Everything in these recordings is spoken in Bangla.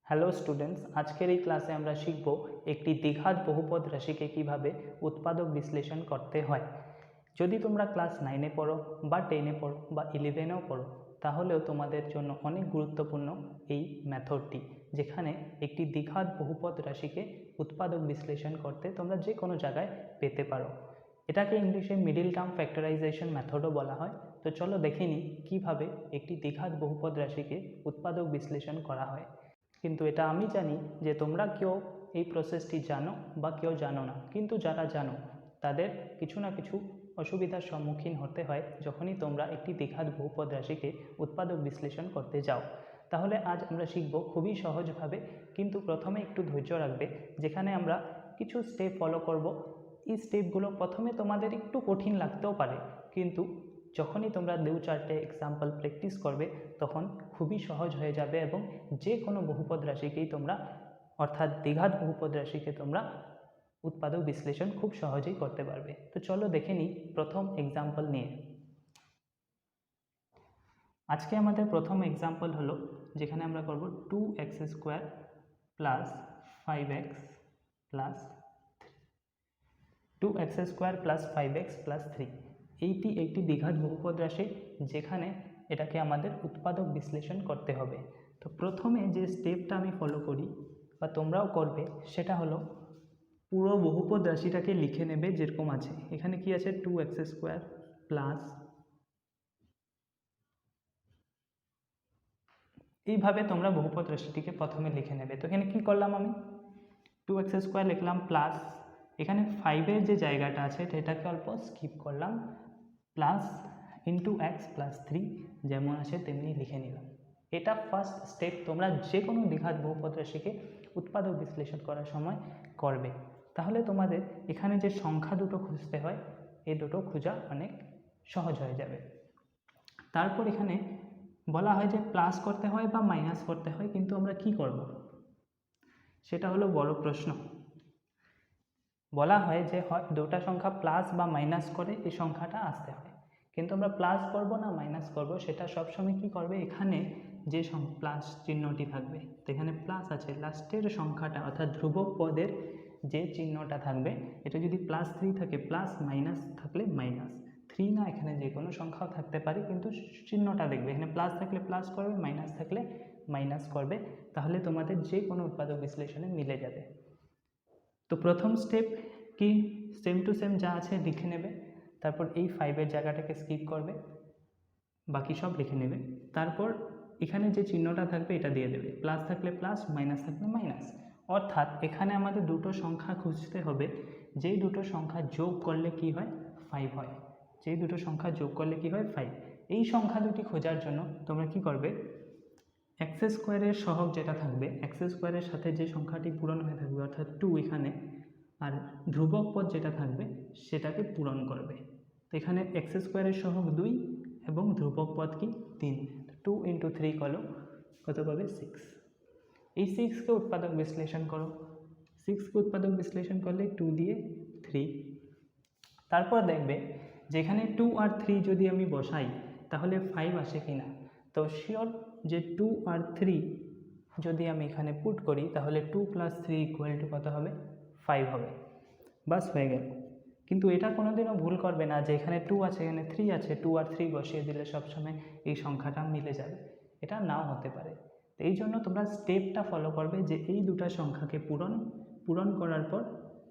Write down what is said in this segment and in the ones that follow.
হ্যালো স্টুডেন্টস, আজকের এই ক্লাসে আমরা শিখব একটি দ্বিঘাত বহুপদ রাশিকে কিভাবে উৎপাদক বিশ্লেষণ করতে হয়। যদি তোমরা ক্লাস 9-এ পড়ো বা 10-এ পড়ো বা 11-এও পড়ো, তাহলেও তোমাদের জন্য অনেক গুরুত্বপূর্ণ এই মেথডটি, যেখানে একটি দ্বিঘাত বহুপদ রাশিকে উৎপাদক বিশ্লেষণ করতে তোমরা যে কোনো জায়গায় পেতে পারো। এটাকে ইংলিশে মিডল টার্ম ফ্যাক্টরাইজেশন মেথডও বলা হয়। তো চলো দেখে নিই কীভাবে একটি দ্বিঘাত বহুপদ রাশিকে উৎপাদক বিশ্লেষণ করা হয়। কিন্তু এটা আমি জানি যে তোমরা কেউ এই প্রসেসটি জানো বা কেউ জানো না, কিন্তু যারা জানো তাদের কিছু না কিছু অসুবিধার সম্মুখীন হতে হয় যখনই তোমরা একটি দ্বিঘাত বহুপদ রাশিকে উৎপাদক বিশ্লেষণ করতে যাও। তাহলে আজ আমরা শিখব খুবই সহজভাবে, কিন্তু প্রথমে একটু ধৈর্য রাখবে, যেখানে আমরা কিছু স্টেপ ফলো করব। এই স্টেপগুলো প্রথমে তোমাদের একটু কঠিন লাগতেও পারে, কিন্তু যখনই তোমরা 2-4টে এক্সাম্পল প্র্যাকটিস করবে তখন খুবই সহজ হয়ে যাবে এবং যে কোনো বহুপদ রাশিকেই তোমরা, অর্থাৎ দ্বিঘাত বহুপদ রাশিকে তোমরা উৎপাদক বিশ্লেষণ খুব সহজেই করতে পারবে। তো চলো দেখে নিই প্রথম এক্সাম্পল নিয়ে। আজকে আমাদের প্রথম এক্সাম্পল হলো যেখানে আমরা করব 2x² plus 5x plus 2x² plus 5x plus 3। এইটি একটি দ্বিঘাত বহুপদ রাশি, যেখানে এটাকে আমাদের উৎপাদক বিশ্লেষণ করতে হবে। তো প্রথমে যে স্টেপটা আমি ফলো করি বা তোমরাও করবে, সেটা হলো পুরো বহুপদ রাশিটাকে লিখে নেবে যেরকম আছে। এখানে কি আছে? 2x² প্লাস, এইভাবে তোমরা বহুপদ রাশিটিকে প্রথমে লিখে নেবে। তো এখানে কি করলাম, আমি 2x² লিখলাম প্লাস, এখানে 5-এর যে জায়গাটা আছে সেটাকে অল্প স্কিপ করলাম, প্লাস ইন্টু x প্লাস 3 যেমন আছে তেমনি লিখে নিলাম। এটা ফার্স্ট স্টেপ, তোমরা যে কোনো দ্বিঘাত বহুপদ রাশিকে উৎপাদক বিশ্লেষণ করার সময় করবে। তাহলে তোমাদের এখানে যে সংখ্যা দুটো খুঁজতে হয়, এই দুটো খোঁজা অনেক সহজ হয়ে যাবে। তারপর এখানে বলা হয় যে প্লাস করতে হয় বা মাইনাস করতে হয়, কিন্তু আমরা কি করব সেটা হলো বড় প্রশ্ন। বলা হয় যে হয় দুটা সংখ্যা প্লাস বা মাইনাস করে এই সংখ্যাটা আসতে হয়, কিন্তু আমরা প্লাস করব না মাইনাস করব সেটা সবসময় কি করবে, এখানে যে প্লাস চিহ্নটি থাকবে, তো এখানে প্লাস আছে, লাস্টের সংখ্যাটা অর্থাৎ ধ্রুবক পদের যে চিহ্নটা থাকবে, এটা যদি +3 থাকে প্লাস, মাইনাস থাকলে মাইনাস। 3 না, এখানে যে কোনো সংখ্যাও থাকতে পারে, কিন্তু চিহ্নটা দেখবে, এখানে প্লাস থাকলে প্লাস করবে, মাইনাস থাকলে মাইনাস করবে, তাহলে তোমাদের যে কোনো উৎপাদক বিশ্লেষণে মিলে যাবে। তো প্রথম স্টেপ কি, সেম টু সেম যা আছে লিখে নেবে, তারপর এই 5-এর জায়গাটাকে স্কিপ করবে, বাকি সব লিখে নেবে। তারপর এখানে যে চিহ্নটা থাকবে এটা দিয়ে দেবে, প্লাস থাকলে প্লাস, মাইনাস থাকলে মাইনাস। অর্থাৎ এখানে আমাদের দুটো সংখ্যা খুঁজতে হবে, যেই দুটো সংখ্যা যোগ করলে কি হয়, 5 হয়। যেই দুটো সংখ্যা যোগ করলে কি হয়, 5। এই সংখ্যা দুটি খোঁজার জন্য তোমরা কি করবে, x² সহগ যেটা থাকবে, x² সাথে যে সংখ্যাটি পূরণ হয়ে থাকবে অর্থাৎ 2 এখানে, আর ধ্রুবক পদ যেটা থাকবে সেটাকে পূরণ করবে। তো এখানে x² সহগ 2 এবং ধ্রুবক পদ কি 3, 2 × 3 করো কত পাবে, 6। এই 6কে উৎপাদক বিশ্লেষণ করো, 6কে উৎপাদক বিশ্লেষণ করলে 2 দিয়ে 3। তারপর দেখবে যেখানে 2 আর 3 যদি আমি বসাই তাহলে 5 আসে কিনা। তো শিওর যে 2 আর 3 যদি আমি এখানে পুট করি তাহলে 2 + 3 = কত হবে, 5 হবে। বাস হয়ে গেল। কিন্তু এটা কোনোদিনও ভুল করবে না যে এখানে 2 আছে এখানে 3 আছে, 2 আর 3 বসিয়ে দিলে সবসময় এই সংখ্যাটা মিলে যাবে, এটা নাও হতে পারে। তো এই জন্য তোমরা স্টেপটা ফলো করবে যে এই দুটো সংখ্যাকে পূরণ করার পর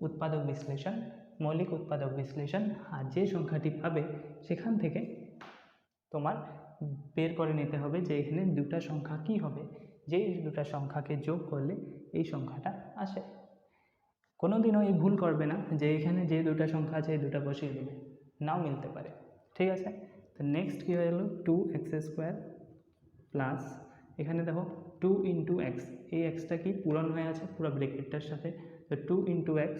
উৎপাদক বিশ্লেষণ, মৌলিক উৎপাদক বিশ্লেষণ, আর যে সংখ্যাটি পাবে সেখান থেকে তোমার বের করে নিতে হবে যে এখানে দুটো সংখ্যা কি হবে, যেই দুটো সংখ্যাকে যোগ করলে এই সংখ্যাটা আসে। কোনোদিনও এই ভুল করবে না যে এখানে যে দুটো সংখ্যা আছে এই দুটো বসিয়ে দেবে, নাও মিলতে পারে। ঠিক আছে, তো নেক্সট কী হয়ে গেল, 2x² প্লাস, এখানে দেখো 2 × x, এই এক্সটা কি পূরণ হয়ে আছে পুরো ব্র্যাকেটটার সাথে, তো 2 × x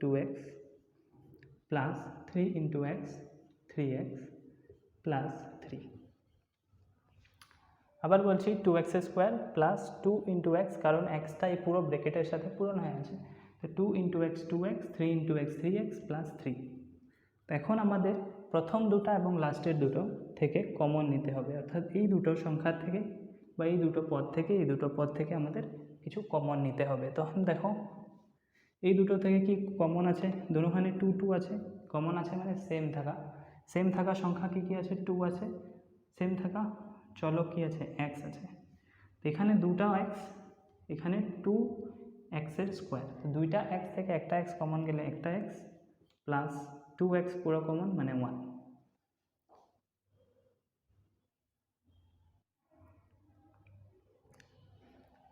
2x plus 3 × x 3x plus 3। আবার বলছি 2x² প্লাস 2 × x, কারণ এক্সটা এই পুরো ব্র্যাকেটের সাথে পূরণ হয়ে আছে, তো 2 × x 2x 3 × x 3x plus 3। তো এখন আমাদের প্রথম দুটো এবং লাস্টের দুটো থেকে কমন নিতে হবে, অর্থাৎ এই দুটো সংখ্যার থেকে বা এই দুটো পদ থেকে আমাদের কিছু কমন নিতে হবে। তখন দেখো এই দুটো থেকে কি কমন আছে, দুটোখানে টু টু আছে, কমন আছে মানে সেম থাকা সংখ্যা কি কি আছে, টু আছে, সেম থাকা চলক কি আছে, এক্স আছে। তো এখানে দুটা এক্স, এখানে টু এক্সের স্কোয়ার, তো দুইটা এক্স থেকে একটা এক্স কমন গেলে একটা এক্স প্লাস টু এক্স পুরো কমন মানে 1।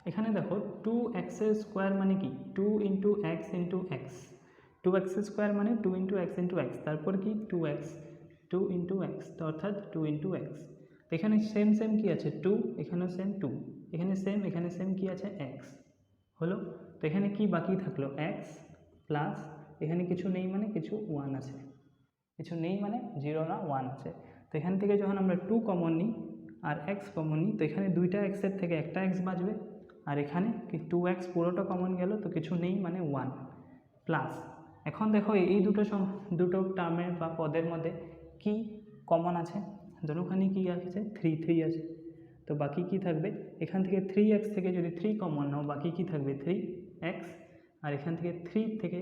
এখানে দেখো টু এক্সের স্কোয়ার মানে কি, two into x into x, two এক্সের স্কোয়ার মানে টু ইন্টু এক্স, তারপর কি two x, two into x, তো অর্থাৎ টু ইন্টু এক্স। তো এখানে সেম কি আছে, টু, এখানেও সেম টু, এখানে সেম কি আছে, এক্স হলো। তো এখানে কি বাকি থাকলো, এক্স প্লাস এখানে কিছু নেই মানে কিছু 1 আছে, কিছু নেই মানে 0 না 1 আছে। তো এখান থেকে যখন আমরা টু কমন নিই আর এক্স কমন নিই, তো এখানে দুইটা এক্সের থেকে একটা এক্স বাঁচবে, আর এখানে টু এক্স পুরোটা কমন গেল, তো কিছু নেই মানে 1 প্লাস। এখন দেখো এই দুটো টার্মের বা পদের মধ্যে কি কমন আছে, দুটোখানে কি আছে, থ্রি আছে। তো বাকি কি থাকবে, এখান থেকে 3x থেকে যদি 3 কমন নাও বাকি কি থাকবে 3x, আর এখান থেকে 3 থেকে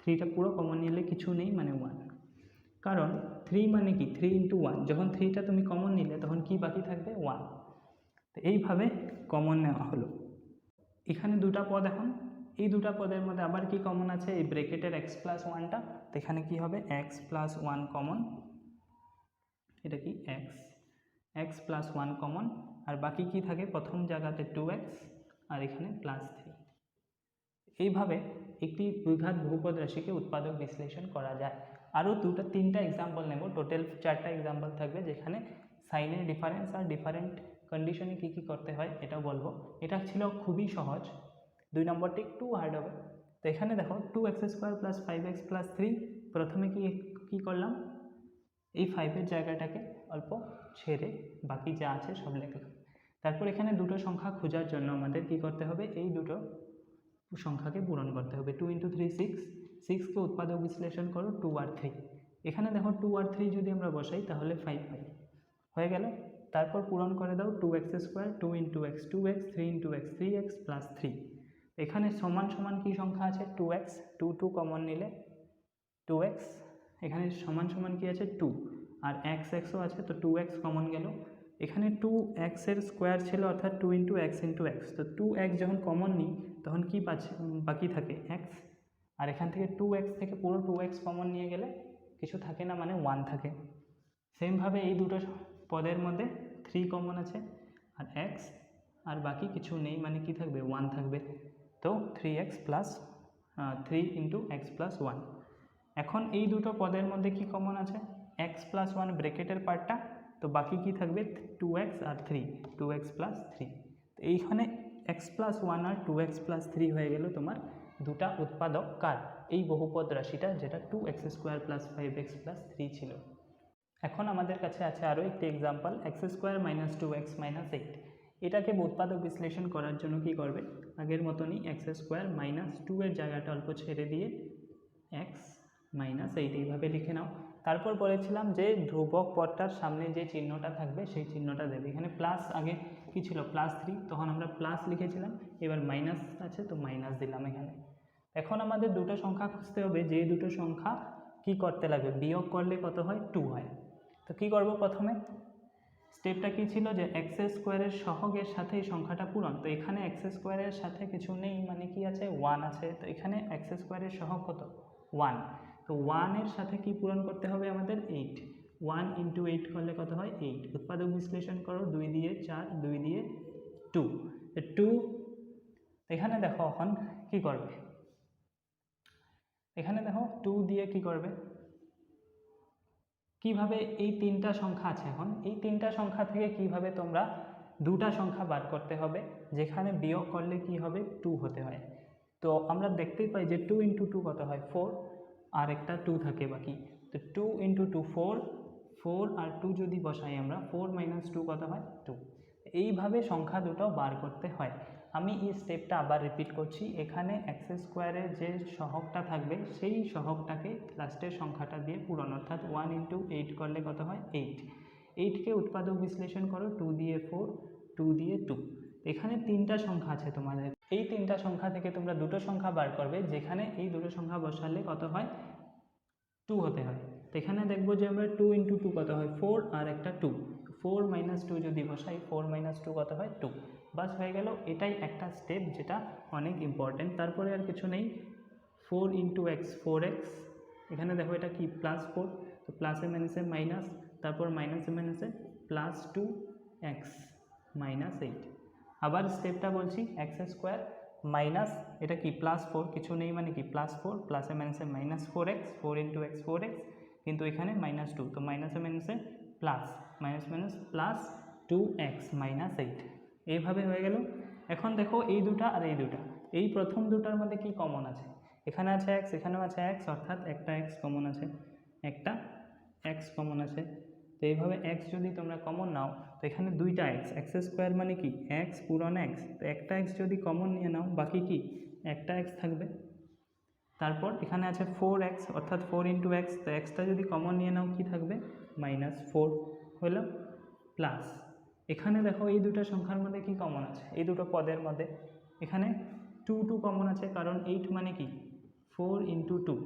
3টা পুরো কমন নিলে কিছু নেই মানে 1। কারণ 3 মানে কি 3 ইন্টু 1, যখন 3টা তুমি কমন নিলে তখন কি বাকি থাকবে 1। তো এইভাবে কমন নেওয়া হলো। এখানে দুটা পদ, এখন এই দুটা পদের মধ্যে আবার কি কমন আছে, এই ব্রেকেটের x প্লাস 1টা, তো এখানে কি হবে x প্লাস 1 কমন, এটা কি x প্লাস 1 কমন, আর বাকি কি থাকে প্রথম জায়গাতে 2x আর এখানে প্লাস 3। এইভাবে একটি দ্বিঘাত বহুপদ রাশিকে উৎপাদক বিশ্লেষণ করা যায়। আরও তিনটা এক্সাম্পল নেব, টোটাল 4টা এক্সাম্পল থাকবে, যেখানে সাইনের ডিফারেন্স আর ডিফারেন্ট কন্ডিশনে কী কী করতে হয় এটাও বলবো। এটা ছিল খুবই সহজ, 2 নম্বরটি একটু হার্ড হবে। তো এখানে দেখো 2x² প্লাস 5x প্লাস 3, প্রথমে কি করলাম, এই 5-এর জায়গাটাকে অল্প ছেড়ে বাকি যা আছে সব লিখলাম। তারপর এখানে দুটো সংখ্যা খোঁজার জন্য আমাদের কি করতে হবে, এই দুটো সংখ্যাকে পূরণ করতে হবে। 2 × 3 6, 6কে উৎপাদক বিশ্লেষণ করো 2 আর 3, এখানে দেখো 2 আর 3 যদি আমরা বসাই তাহলে 5 পাই, হয়ে গেল। তারপর পূরণ করে দাও 2x², 2 × x 2x, 3 × x 3x plus 3, এখানে সমান সমান কি সংখ্যা আছে 2x, 2 কমন নিলে 2x, এখানে সমান সমান কি আছে 2, আর xও আছে, তো 2x কমন গেল। এখানে 2x এর স্কোয়ার ছিল অর্থাৎ 2 × x × x, তো 2x যখন কমন নিই তখন কি বাকি থাকে x, আর এখান থেকে 2x থেকে পুরো 2x কমন নিয়ে গেলে কিছু থাকে না মানে 1 থাকে। সেমভাবে এই দুটো পদের মধ্যে 3 কমন আছে আর x, আর বাকি কিছু নেই মানে কি থাকবে 1 থাকবে, তো 3x প্লাস 3 × x প্লাস 1। এখন এই দুটো পদের মধ্যে কি কমন আছে, x প্লাস 1 ব্র্যাকেটের পার্টটা, তো বাকি কি থাকবে 2x আর 3, 2x প্লাস 3। তো এইখানে x প্লাস 1 আর 2x প্লাস 3 হয়ে গেল তোমার দুটা উৎপাদক কার, এই বহুপদ রাশিটা যেটা 2x² প্লাস 5x প্লাস 3 ছিল। এখন আমাদের কাছে আছে আরও একটি example, x² minus 2x minus 8। এটাকে উৎপাদক বিশ্লেষণ করার জন্য কি করবে, আগের মতনই x² মাইনাস 2 এর জায়গাটা অল্প ছেড়ে দিয়ে x মাইনাস 8 এইভাবে লিখে নাও। তারপর বলেছিলাম যে ধ্রুবক পদটার সামনে যে চিহ্নটা থাকবে সেই চিহ্নটা দেবে। এখানে প্লাস আগে কি ছিল প্লাস 3, তখন আমরা প্লাস লিখেছিলাম, এবার মাইনাস আছে তো মাইনাস দিলাম এখানে। এখন আমাদের দুটো সংখ্যা খুঁজতে হবে, যে দুটো সংখ্যা কি করতে লাগবে, বিয়োগ করলে কত হয় 2 হয়। তো কি করব, প্রথমে স্টেপটা কি ছিল যে x² এর সহগের সাথে এই সংখ্যাটা পূরণ, তো এখানে x² এর সাথে কিছু নেই মানে কি আছে 1 আছে, তো এখানে x² এর সহগ কত 1, তো 1 এর সাথে কি পূরণ করতে হবে আমাদের 8, 1 × 8 করলে কত হয় 8, উৎপাদক বিশ্লেষণ করো 2 দিয়ে 4, 2 দিয়ে 2, 2। এখানে দেখো এখন কি করবে, এখানে দেখো 2 দিয়ে কি করবে, কিভাবে এই তিনটা সংখ্যা আছে, এখন এই তিনটা সংখ্যা থেকে কিভাবে তোমরা দুটা সংখ্যা বার করতে হবে যেখানে বিয়োগ করলে কি হবে 2 হতে হয়। তো আমরা দেখতেই পাই যে 2 × 2 কত হয় 4, আর একটা 2 থাকে বাকি, তো 2 × 2 4, 4 আর 2 যদি বসাই আমরা 4 - 2 কত হয় 2। এইভাবে সংখ্যা দুটো বার করতে হয়। আমি এই স্টেপটা আবার রিপিট করছি, এখানে x² এর যে সহগটা থাকবে সেই সহগটাকে লাস্টের সংখ্যাটা দিয়ে পূরণ, অর্থাৎ 1 × 8 করলে কত হয় 8, 8কে উৎপাদক বিশ্লেষণ করো 2 দিয়ে 4, 2 দিয়ে 2, এখানে তিনটা সংখ্যা আছে তোমাদের, এই তিনটা সংখ্যা থেকে তোমরা দুটো সংখ্যা বার করবে, যেখানে এই দুটো সংখ্যা বসালে কত হয় 2 হতে হয়। তো এখানে দেখবো যে আমরা 2 × 2 কত হয় 4 আর একটা 2, 4 - 2 যদি বসাই 4 - 2 কত হয় 2। বাস হয়ে গেল, এটাই একটা স্টেপ যেটা অনেক ইম্পর্টেন্ট। তারপরে আর কিছু নেই। 4 × x 4x, এখানে দেখো এটা কি +4, তো প্লাসে মাইনাসে মাইনাস, তারপর মাইনাসে মাইনাসে +2x -8। আবার স্টেপটা বলছি, x² মাইনাস এটা কি +4, কিছু নেই মানে কি +4, প্লাসে মাইনাসে -4x, 4 × x 4x, কিন্তু এখানে -2, তো মাইনাসে মাইনাসে প্লাস, মাইনাস মাইনাস +2x -8, এইভাবে হয়ে গেল। এখন দেখো এই দুটা আর এই দুটা, এই প্রথম দুটার মধ্যে কি কমন আছে, এখানে আছে x, এখানেও আছে x, অর্থাৎ একটা x কমন আছে, একটা x কমন আছে। তো এইভাবে x যদি তোমরা কমন নাও, তো এখানে দুইটা x² মানে কি x পূরণ x, তো একটা x যদি কমন নিয়ে নাও বাকি কি একটা x থাকবে। তারপর এখানে আছে 4x, অর্থাৎ 4 × x, তো xটা যদি কমন নিয়ে নাও কি থাকবে -4 হলো, প্লাস এখানে দেখো এই দুটো সংখ্যার মধ্যে কি কমন আছে, এই দুটো পদের মধ্যে এখানে 2 কমন আছে, কারণ 8 মানে কি 4 × 2,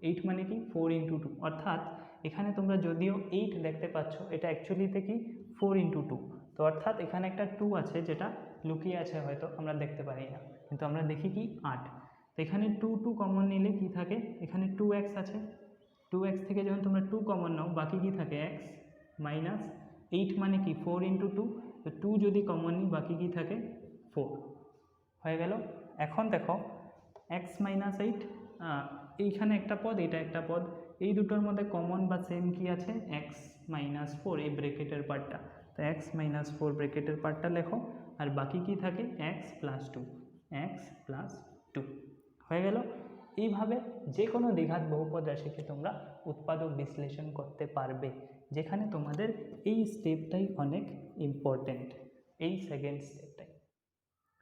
8 মানে কি 4 × 2, অর্থাৎ এখানে তোমরা যদিও 8 দেখতে পাচ্ছ, এটা অ্যাকচুয়ালিতে কি 4 × 2, তো অর্থাৎ এখানে একটা 2 আছে যেটা লুকিয়ে আছে, হয়তো আমরা দেখতে পারি না, কিন্তু আমরা দেখি কি 8। তো এখানে 2 কমন নিলে কি থাকে, এখানে 2x আছে, 2x থেকে যখন তোমরা 2 কমন নাও বাকি কি থাকে x -8 মানে কি 4 × 2, তো 2 যদি কমন নিই বাকি কি থাকে 4 হয়ে গেল। এখন দেখো x -8, এইখানে একটা পদ, এটা একটা পদ, এই দুটোর মধ্যে কমন বা সেম কি আছে x -4, এই ব্র্যাকেটের পার্টটা, তো x -4 ব্র্যাকেটের পার্টটা লেখো, আর বাকি কি থাকে x + 2, x + 2 হয়ে গেল। এইভাবে যে কোনো দ্বিঘাত বহুপদ রাশিকে তোমরা উৎপাদক বিশ্লেষণ করতে পারবে, যেখানে তোমাদের এই স্টেপটাই অনেক ইম্পর্টেন্ট, এই সেকেন্ড স্টেপটাই,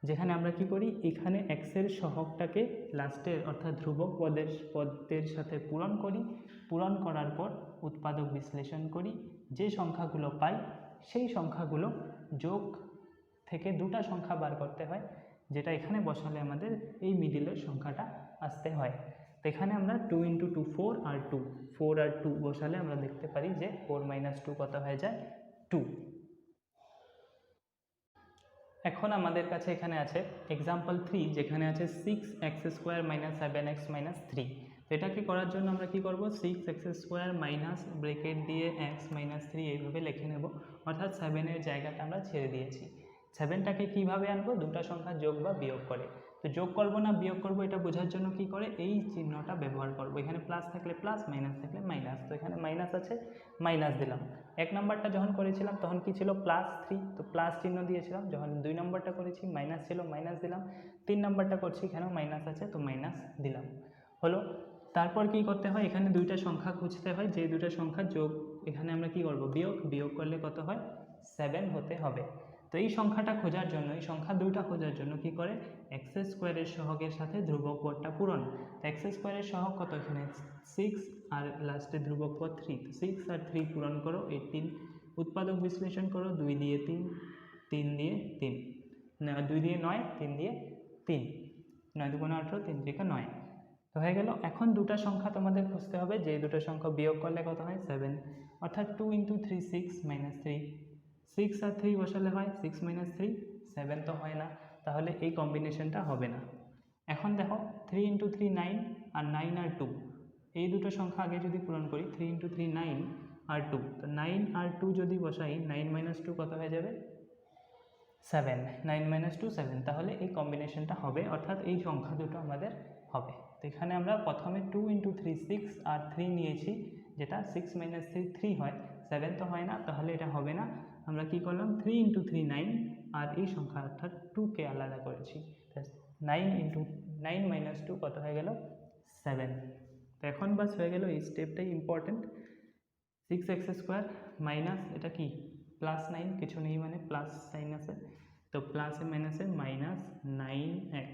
যেখানে আমরা কি করি, এখানে এক্সের সহগটাকে লাস্টের অর্থাৎ ধ্রুবক পদের সাথে পূরণ করি, পূরণ করার পর উৎপাদক বিশ্লেষণ করি, যে সংখ্যাগুলো পাই সেই সংখ্যাগুলো যোগ থেকে দুটা সংখ্যা বার করতে হয়, যেটা এখানে বসালে আমাদের এই মিডিলের সংখ্যাটা আসতে হয়। তো এখানে আমরা 2 × 2 4 আর 2, 4 আর 2 বসালে আমরা দেখতে পারি যে 4 - 2 কত হয়ে যায় 2। এখন আমাদের কাছে এখানে আছে এক্সাম্পল 3, যেখানে আছে 6x² - 7x - 3। তো এটাকে করার জন্য আমরা কি করব, 6x² মাইনাস ব্রেকেট দিয়ে x - 3 এইভাবে লিখে নেব, অর্থাৎ 7-এর জায়গাটা আমরা ছেড়ে দিয়েছি। 7টাকে কিভাবে আনবো, দুটো সংখ্যা যোগ বা বিয়োগ করে। তো যোগ করব না বিয়োগ করব এটা বোঝার জন্য কি করে, এই চিহ্নটা ব্যবহার করব, এখানে প্লাস থাকলে প্লাস, মাইনাস থাকলে মাইনাস, তো এখানে মাইনাস আছে মাইনাস দিলাম। এক নম্বরটা যখন করেছিলাম তখন কি ছিল +3, তো প্লাস চিহ্ন দিয়েছিলাম, যখন 2 নম্বরটা করেছি মাইনাস ছিল মাইনাস দিলাম, 3 নম্বরটা করছি এখানেও মাইনাস আছে তো মাইনাস দিলাম, হলো। তারপর কি করতে হয়, এখানে দুইটা সংখ্যা খুঁজতে হয়, যে দুটো সংখ্যা যোগ, এখানে আমরা কি করব বিয়োগ করলে কত হয় 7 হতে হবে। তো এই সংখ্যাটা খোঁজার জন্য, এই সংখ্যা দুইটা খোঁজার জন্য কি করে, x² এর সহগের সাথে ধ্রুবক পদটা পূরণ। তো x² এর সহগ কত, এখানে 6 আর লাস্টে ধ্রুবক পদ 3, 6 আর 3 পূরণ করো 18, উৎপাদক বিশ্লেষণ করো 2 দিয়ে 3, 3 দিয়ে 3, 2 দিয়ে 9, 3 দিয়ে 3, 9 × 2 = 18, 3 × 3 = 9, তো হয়ে গেল। এখন দুটো সংখ্যা তোমাদের খুঁজতে হবে, যে দুটো সংখ্যা বিয়োগ করলে কত হয় 7, অর্থাৎ 2 × 3 6 - 3, 6 আর 3 বসালে হয় 6 - 3, 7 তো হয় না, তাহলে এই কম্বিনেশনটা হবে না। এখন দেখো 3 × 3 9, আর 9 আর 2, এই দুটো সংখ্যা আগে যদি পূরণ করি, 3 × 3 9 আর 2, তো 9 আর 2 যদি বসাই 9 - 2 কত হয়ে যাবে 7, 9 - 2 7, তাহলে এই কম্বিনেশনটা হবে, অর্থাৎ এই সংখ্যা দুটো আমাদের হবে। তো এখানে আমরা প্রথমে 2 × 3 6 আর 3 নিয়েছি, যেটা 6 - 3 3 হয়, 7 তো হয় না, তাহলে এটা হবে না। আমরা কি করলাম 3 × 3 9, আর এই সংখ্যা অর্থাৎ 2কে আলাদা করেছি, 9 - 2 কত হয়ে গেল 7। তো এখন বাস হয়ে গেল, এই স্টেপটাই ইম্পর্টেন্ট। 6x² মাইনাস এটা কি +9, কিছু নেই মানে প্লাস সাইন আছে, তো প্লাসে মাইনাসে -9x,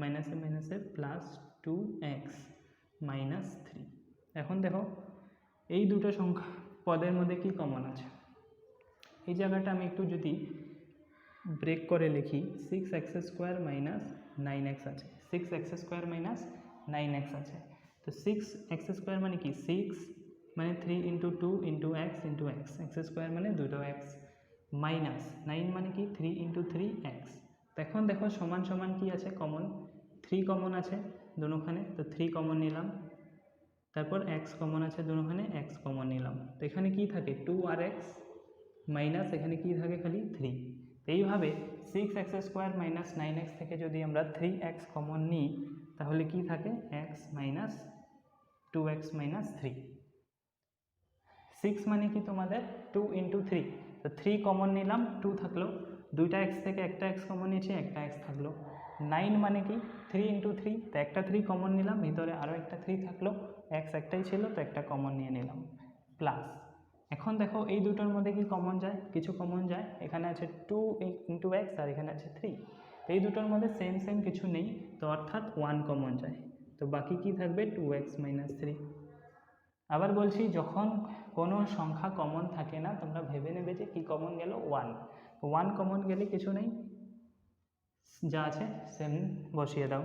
মাইনাসে মাইনাসে +2x -3। এখন দেখো এই দুটো সংখ্যা পদের মধ্যে কি কমন আছে, এই জায়গাটা আমি একটু যদি ব্রেক করে লিখি 6x² মাইনাস 9x আছে, 6x² মাইনাস 9x আছে। তো 6x² মানে কি 6 মানে 3 × 2 × x × x, x² মানে দুটো x, মাইনাস 9 মানে কি 3 × 3x। তো এখন দেখো সমান সমান কি আছে কমন, 3 কমন আছে দুটোখানে, তো 3 কমন নিলাম। তারপর x কমন আছে দুটোখানে, x কমন নিলাম। তো এখানে কি থাকে 2 আর x, মাইনাস এখানে কি থাকে খালি 3। এইভাবে 6x² মাইনাস 9x থেকে যদি আমরা 3x কমন নিই তাহলে কি থাকে x মাইনাস 2x মাইনাস 3। 6 মানে কি তোমাদের 2 × 3, তো 3 কমন নিলাম, 2 থাকলো, দুইটা x থেকে একটা x কমন নিয়েছি, একটা x থাকলো। 9 মানে কি 3 × 3, তো একটা 3 কমন নিলাম, ভিতরে আরও একটা 3 থাকলো, x একটাই ছিল তো একটা কমন নিয়ে নিলাম, প্লাস। এখন দেখো এই দুটোর মধ্যে কি কমন যায়, কিছু কমন যায়, এখানে আছে 2 × x আর এখানে আছে 3, তো এই দুটোর মধ্যে সেম সেম কিছু নেই, তো অর্থাৎ 1 কমন যায়, তো বাকি কি থাকবে 2x মাইনাস 3। আবার বলছি যখন কোনো সংখ্যা কমন থাকে না তোমরা ভেবে নেবে যে কি কমন গেল 1, 1 কমন গেলে কিছু নেই, যা আছে সেম বসিয়ে দাও।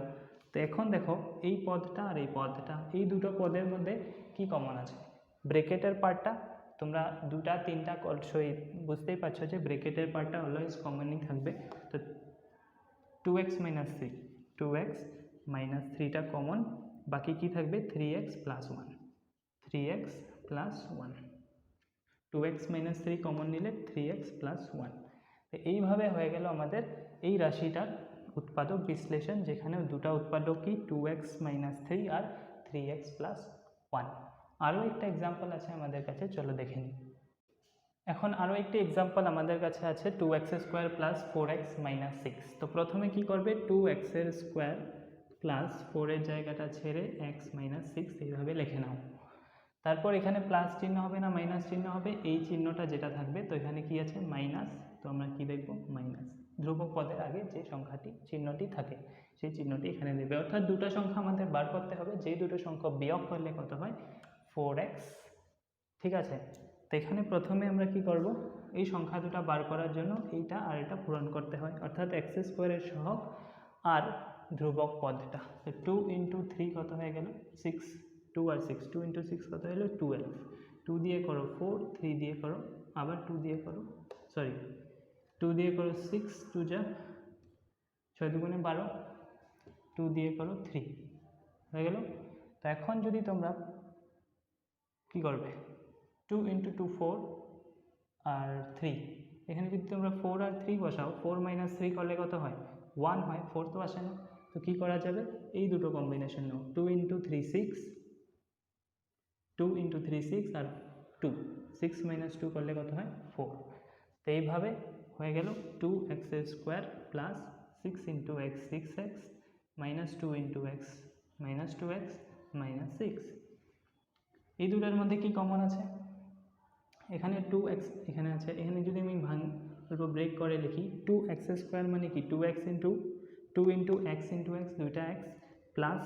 তো এখন দেখো এই পদটা আর এই পদটা, এই দুটো পদের মধ্যে কি কমন আছে, ব্রেকেটের পার্টটা তোমরা দুটা তিনটা অবশ্যই বুঝতেই পারছো যে ব্রেকেটের পার্টটা অলওয়েজ কমনই থাকবে। তো 2x মাইনাস 3, 2x মাইনাস 3টা কমন, বাকি কি থাকবে 3x plus 1, 3x plus 1, 2x minus 3 common নিলে 3x প্লাস 1। তো এইভাবে হয়ে গেল আমাদের এই রাশিটার উৎপাদক বিশ্লেষণ, যেখানে দুটা উৎপাদক কি 2x মাইনাস 3 আর 3x প্লাস 1। আরও একটা এক্সাম্পল আছে আমাদের কাছে, চলো দেখে নিই। এখন আরও একটি এক্সাম্পল আমাদের কাছে আছে 2x² প্লাস 4x মাইনাস 6। তো প্রথমে কি করবে 2x² প্লাস 4-এর জায়গাটা ছেড়ে x মাইনাস 6 এইভাবে লিখে নাও। তারপর এখানে প্লাস চিহ্ন হবে না মাইনাস চিহ্ন হবে, এই চিহ্নটা যেটা থাকবে, তো এখানে কি আছে মাইনাস, তো আমরা কি দেখব মাইনাস, ধ্রুবক পদের আগে যে সংখ্যাটি চিহ্নটি থাকে সেই চিহ্নটি এখানে দেবে। অর্থাৎ দুটো সংখ্যা আমাদের বার করতে হবে, যেই দুটো সংখ্যা বিয়োগ করলে কত হয় 4x, ঠিক আছে। তো এখানে প্রথমে আমরা কি করব, এই সংখ্যা দুটো বার করার জন্য এইটা আর এটা পূরণ করতে হয়, অর্থাৎ x² এর সহগ আর ধ্রুবক পদটা। তো 2 × 3 কত হয়ে গেল 6, 2 আর 6, 2 × 6 কত হলো 12, 2 দিয়ে করো 4, 3 দিয়ে করো, আবার 2 দিয়ে করো, সরি 2 দিয়ে করো 6, 2 যা 6 দুগুণে 12, 2 দিয়ে করো 3 হয়ে গেল। তো এখন যদি তোমরা কি করবে 2 × 2 4 আর 3, এখানে যদি তোমরা 4 আর 3 বসাও, 4 মাইনাস 3 করলে কত হয় 1 হয়, 4 তো আসে না। তো কি করা যাবে, এই দুটো কম্বিনেশন নাও, 2 × 3 6, 2 × 3 6 আর 2, 6 মাইনাস 2 করলে কত হয় 4। তো এইভাবে হয়ে গেল 2x² plus 6 × x 6x minus 2 × x minus 2x minus 6। এই দুটোর মধ্যে কি কমন আছে, এখানে 2x এখানে আছে, এখানে যদি আমি অল্প ব্রেক করে লিখি 2x² মানে কি 2x × 2 × x × x দুইটা x প্লাস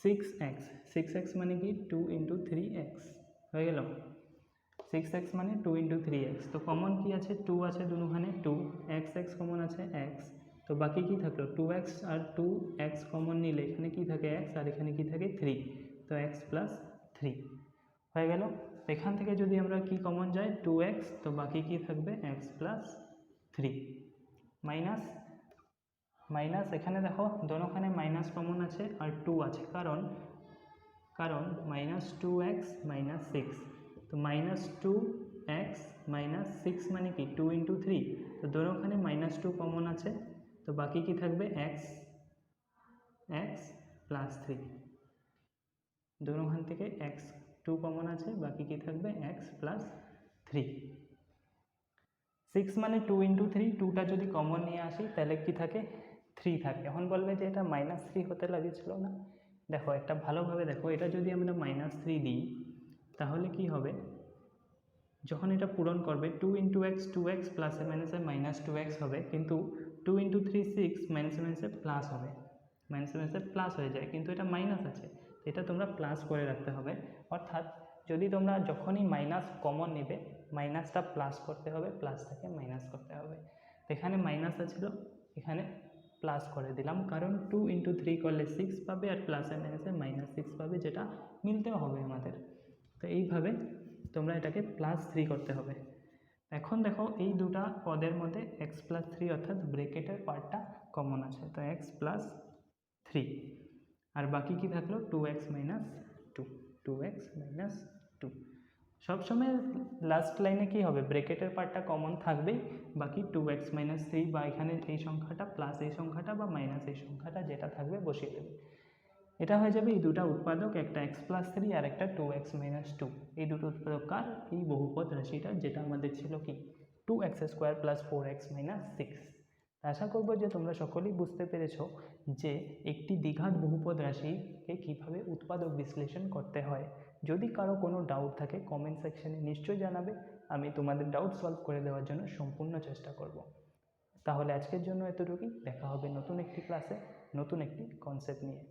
6x, 6x মানে কি 2 × 3x হয়ে গেল, 6x মানে 2 × 3x। তো কমন কি আছে 2 আছে দুখানে 2, x কমন আছে x, তো বাকি কি থাকলো 2x আর 2x কমন নিলে এখানে কি থাকে x আর এখানে কি থাকে 3, তো x প্লাস 3 হয়ে গেল। এখান থেকে যদি আমরা কি কমন যায় 2x, তো বাকি কি থাকবে x প্লাস 3 মাইনাস মাইনাস, এখানে দেখো দোনোখানে মাইনাস কমন আছে আর 2 আছে, কারণ মাইনাস 2x মাইনাস 6, তো মাইনাস 2x মাইনাস 6 মানে কি 2 × 3, তো দোনোখানে মাইনাস 2 কমন আছে, তো বাকি কি থাকবে x প্লাস 3, দোনোখান থেকে x 2 কমন আছে, বাকি কি থাকবে x প্লাস 3। 6 মানে 2 × 3, 2টা যদি কমন নিয়ে আসি তাহলে কি থাকে 3 থাকে। এখন বলবে যে এটা মাইনাস 3 হতে লাগছিল না, দেখো একটা ভালোভাবে দেখো, এটা যদি আমরা মাইনাস 3 দিই তাহলে কি হবে, যখন এটা পূরণ করবে 2 × x 2x প্লাসে মাইনাসে মাইনাস 2x হবে, কিন্তু 2 × 3 6 মাইনাসে মাইনাসে প্লাস হবে, মাইনাসে মাইনাসে প্লাস হয়ে যায়, কিন্তু এটা মাইনাস আছে, এটা তোমরা প্লাস করে রাখতে হবে। অর্থাৎ যদি তোমরা যখনই মাইনাস কমন নেবে মাইনাসটা প্লাস করতে হবে, প্লাস থেকে মাইনাস করতে হবে। তো এখানে মাইনাস আছিল, এখানে প্লাস করে দিলাম, কারণ 2 × 3 করলে 6 পাবে আর প্লাসে মাইনাসে -6 পাবে, যেটা মিলতেও হবে আমাদের। তো এইভাবে তোমরা এটাকে +3 করতে হবে। এখন দেখো এই দুটা পদের মধ্যে x+3 অর্থাৎ ব্র্যাকেটের পার্টটা কমন আছে, তো x+3 আর বাকি কি থাকলো 2x - 2, 2x - 2। সবসময় লাস্ট লাইনে কি হবে, ব্র্যাকেটের পার্টটা কমন থাকবেই, বাকি 2x - 3 বা এখানে এই সংখ্যাটা প্লাস এই সংখ্যাটা বা মাইনাস এই সংখ্যাটা যেটা থাকবে বসিয়ে দেবে। এটা হয়ে যাবে এই দুটা উৎপাদক, একটা x+3 আর একটা 2x - 2। এই দুটো উৎপাদক কার, এই বহুপদ রাশিটা, যেটা আমাদের ছিল কি 2x² + 4x - 6। আশা করব যে তোমরা সকলেই বুঝতে পেরেছো যে একটি দ্বিঘাত বহুপদ রাশিকে কীভাবে উৎপাদক বিশ্লেষণ করতে হয়। যদি কারো কোনো ডাউট থাকে কমেন্ট সেকশনে নিশ্চয়ই জানাবে, আমি তোমাদের ডাউট সলভ করে দেওয়ার জন্য সম্পূর্ণ চেষ্টা করব। তাহলে আজকের জন্য এতটুকুই, দেখা হবে নতুন একটি ক্লাসে নতুন একটি কনসেপ্ট নিয়ে।